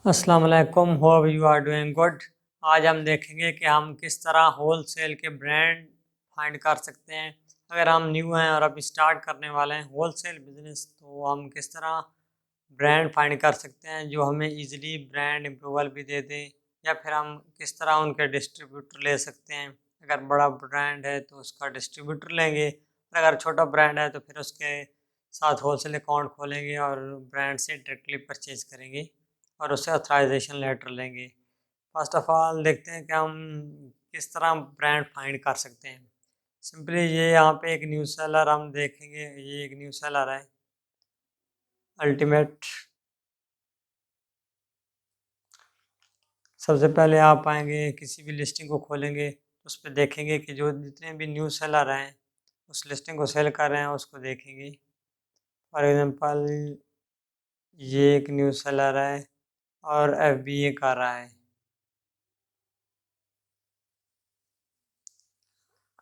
अस्सलाम वालेकुम, hope you are doing good. आज हम देखेंगे कि हम किस तरह होल सेल के ब्रांड फाइंड कर सकते हैं। अगर हम न्यू हैं और अभी स्टार्ट करने वाले हैं होल सेल बिजनेस, तो हम किस तरह ब्रांड फाइंड कर सकते हैं जो हमें इजीली ब्रांड अप्रूवल भी दे दें, या फिर हम किस तरह उनके डिस्ट्रीब्यूटर ले सकते हैं। अगर बड़ा ब्रांड है तो उसका डिस्ट्रीब्यूटर लेंगे, और अगर छोटा ब्रांड है तो फिर उसके साथ होलसेल अकाउंट खोलेंगे और ब्रांड से डायरेक्टली परचेज करेंगे और उससे ऑथराइजेशन लेटर लेंगे। फर्स्ट ऑफ ऑल देखते हैं कि हम किस तरह ब्रांड फाइंड कर सकते हैं। सिंपली ये यहाँ पे एक न्यूज़ सेलर हम देखेंगे, ये एक न्यूज़ सेलर है अल्टीमेट। सबसे पहले आप आएंगे, किसी भी लिस्टिंग को खोलेंगे, उस पर देखेंगे कि जो जितने भी न्यूज़ सेलर हैं उस लिस्टिंग को सेल कर रहे हैं उसको देखेंगे। फॉर एग्जांपल ये एक न्यूज़ सेलर है और FBA कर रहा है।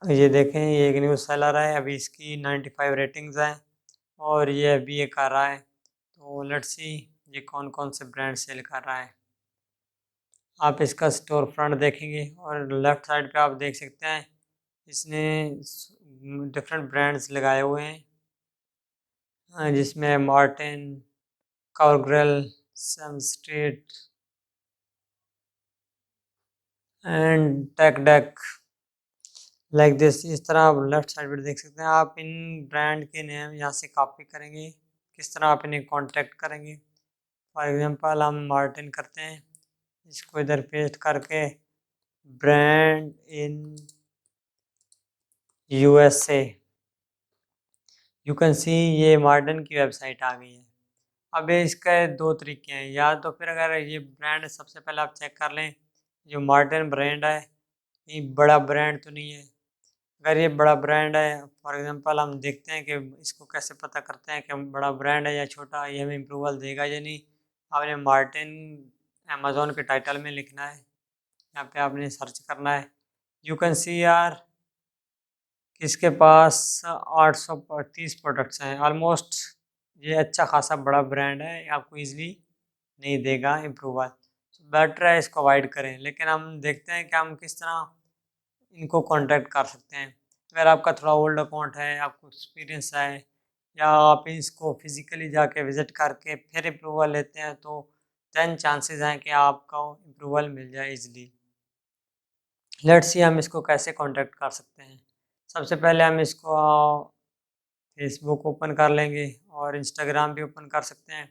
ये देखें, ये एक न्यूज़ सेलर है, अभी इसकी 95 रेटिंग्स हैं और ये FBA कर रहा है। तो लेट्स सी ये कौन कौन से ब्रांड सेल कर रहा है। आप इसका स्टोर फ्रंट देखेंगे और लेफ्ट साइड पे आप देख सकते हैं इसने डिफरेंट ब्रांड्स लगाए हुए हैं, जिसमें मार्टिन, काउरग्रिल, some street and tech deck, like this. इस तरह आप लेफ्ट साइड पर देख सकते हैं। आप इन ब्रांड के नेम यहाँ से कॉपी करेंगे, किस तरह आप इन्हें कांटेक्ट करेंगे। फॉर एग्जांपल हम मार्टिन करते हैं, इसको इधर पेस्ट करके brand in USA, you can सी ये मार्टिन की वेबसाइट आ गई है। अब ये इसके दो तरीके हैं, या तो फिर अगर ये ब्रांड सबसे पहले आप चेक कर लें जो मार्टिन ब्रांड है ये बड़ा ब्रांड तो नहीं है। अगर ये बड़ा ब्रांड है, फॉर एग्जांपल हम देखते हैं कि इसको कैसे पता करते हैं कि बड़ा ब्रांड है या छोटा, ये हमें अप्रूवल देगा या नहीं। आपने मार्टिन अमेज़ोन के टाइटल में लिखना है, यहाँ पे आपने सर्च करना है। यू कैन सी यार कि इसके पास 830 प्रोडक्ट्स हैं ऑलमोस्ट। ये अच्छा खासा बड़ा ब्रांड है, आपको ईजिली नहीं देगा अप्रूवल, बेटर है इसको अवॉइड करें। लेकिन हम देखते हैं कि हम किस तरह इनको कांटेक्ट कर सकते हैं। अगर आपका थोड़ा ओल्ड अकाउंट है, आपको एक्सपीरियंस है, या आप इसको फिज़िकली जाके विज़िट करके फिर अप्रूवल लेते हैं, तो 10 चांसेस हैं कि आपको अप्रूवल मिल जाए इजीली। लेट्स सी हम इसको कैसे कांटेक्ट कर सकते हैं। सबसे पहले हम इसको फेसबुक ओपन कर लेंगे और इंस्टाग्राम भी ओपन कर सकते हैं।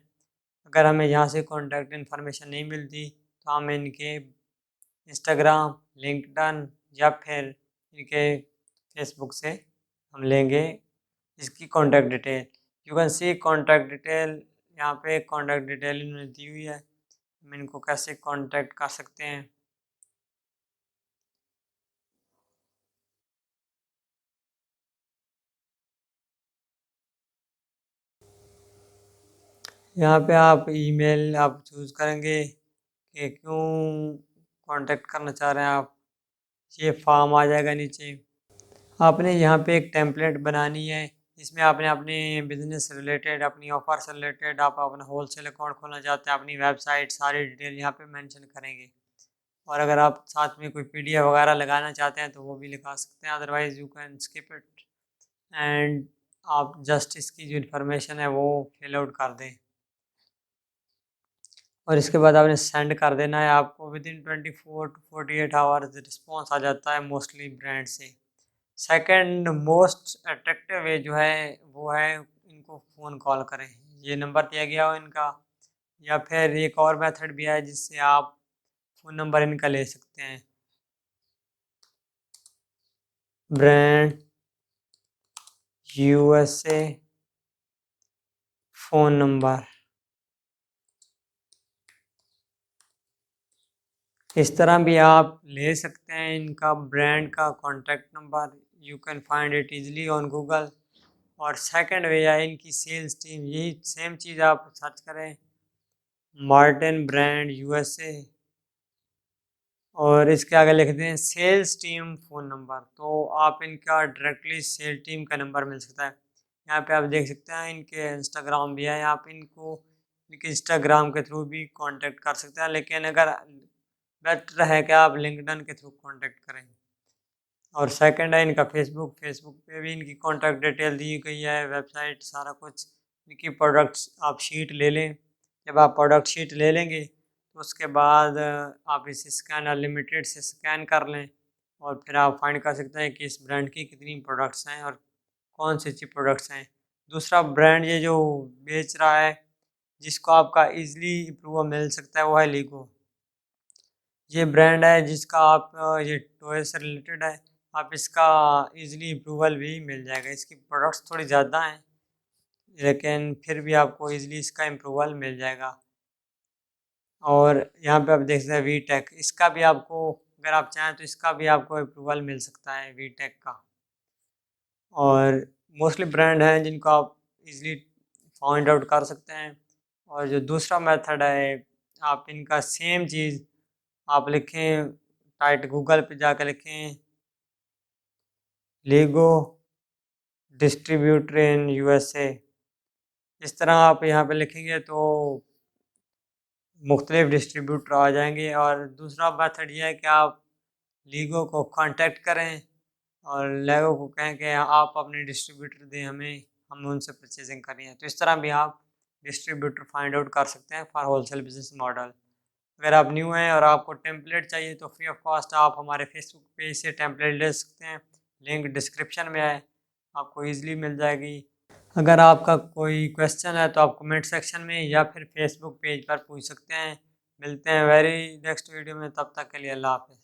अगर हमें यहाँ से कॉन्टैक्ट इन्फॉर्मेशन नहीं मिलती तो हम इनके इंस्टाग्राम, लिंक्डइन या फिर इनके फेसबुक से हम लेंगे इसकी contact detail. You can see contact detail, यहाँ पे कॉन्टैक्ट डिटेल इन्होंने दी हुई है। हम इनको कैसे कॉन्टैक्ट कर सकते हैं। यहाँ पे आप ईमेल आप चूज़ करेंगे कि क्यों कांटेक्ट करना चाह रहे हैं आप। ये फॉर्म आ जाएगा नीचे। आपने यहाँ पे एक टेम्पलेट बनानी है, इसमें आपने अपने बिजनेस से रिलेटेड, अपनी ऑफर से रिलेटेड, आप अपना होलसेल अकाउंट खोलना चाहते हैं, अपनी वेबसाइट सारी डिटेल यहाँ पे मेंशन करेंगे। और अगर आप साथ में कोई PDF वगैरह लगाना चाहते हैं तो वो भी लगा सकते हैं, otherwise you can skip it and आप जस्ट इसकी जो इन्फॉर्मेशन है वो फिल आउट कर दें और इसके बाद आपने सेंड कर देना है। आपको within 24 to 48 hours response आ जाता है मोस्टली ब्रांड से। सेकंड मोस्ट अट्रैक्टिव वे जो है वो है इनको फ़ोन कॉल करें, ये नंबर दिया गया हो इनका, या फिर एक और मेथड भी है जिससे आप फ़ोन नंबर इनका ले सकते हैं। ब्रांड USA फ़ोन नंबर, इस तरह भी आप ले सकते हैं इनका ब्रांड का contact number. You can find it easily on Google. और सेकंड वे है इनकी सेल्स टीम, यही सेम चीज़ आप सर्च करें मार्टिन ब्रांड USA और इसके आगे लिख दें सेल्स टीम फ़ोन नंबर, तो आप इनका डायरेक्टली सेल टीम का नंबर मिल सकता है। यहाँ पे आप देख सकते हैं इनके इंस्टाग्राम भी है, आप इनको कि इंस्टाग्राम के थ्रू भी कांटेक्ट कर सकते हैं, लेकिन अगर बेटर है कि आप लिंक्डइन के थ्रू कांटेक्ट करें। और सेकंड है इनका फेसबुक पे भी इनकी कॉन्टैक्ट डिटेल दी गई है, वेबसाइट सारा कुछ। इनकी प्रोडक्ट्स आप शीट ले लें। जब आप प्रोडक्ट शीट ले लेंगे तो उसके बाद आप इसे स्कैन अनलिमिटेड से स्कैन कर लें और फिर आप फाइंड कर सकते हैं कि इस ब्रांड की कितनी प्रोडक्ट्स हैं और कौन सी अच्छी प्रोडक्ट्स हैं। दूसरा ब्रांड ये जो बेच रहा है, जिसको आपका ईज़िली अप्रूवल मिल सकता है, वो है लीगो। ये ब्रांड है जिसका आप ये टॉय से रिलेटेड है, आप इसका ईज़िली अप्रूवल भी मिल जाएगा। इसकी प्रोडक्ट्स थोड़ी ज़्यादा हैं, लेकिन फिर भी आपको ईज़िली इसका अप्रूवल मिल जाएगा। और यहाँ पे आप देख सकते हैं वीटेक, इसका भी आपको अगर आप चाहें तो इसका भी आपको अप्रूवल मिल सकता है वीटेक का। और मोस्टली ब्रांड हैं जिनको आप ईज़िली फाइंड आउट कर सकते हैं। और जो दूसरा मेथड है, आप इनका सेम चीज़ आप लिखें, टाइट गूगल पे जाकर लिखें लीगो डिस्ट्रीब्यूटर इन यूएसए। इस तरह आप यहाँ पे लिखेंगे तो मुख्तलिफ डिस्ट्रीब्यूटर आ जाएंगे। और दूसरा मेथड ये है कि आप लीगो को कांटेक्ट करें और लेगो को कहें कि आप अपने डिस्ट्रीब्यूटर दें हमें, हम उनसे परचेजिंग करें। तो इस तरह भी आप डिस्ट्रीब्यूटर फाइंड आउट कर सकते हैं फॉर होलसेल बिजनेस मॉडल। अगर आप न्यू हैं और आपको टेम्पलेट चाहिए तो फ्री ऑफ कॉस्ट आप हमारे फेसबुक पेज से टेम्पलेट ले सकते हैं। लिंक डिस्क्रिप्शन में है, आपको ईज़िली मिल जाएगी। अगर आपका कोई क्वेश्चन है तो आप कमेंट सेक्शन में या फिर फेसबुक पेज पर पूछ सकते हैं। मिलते हैं वेरी नेक्स्ट वीडियो में, तब तक के लिए अल्लाह हाफ़िज़।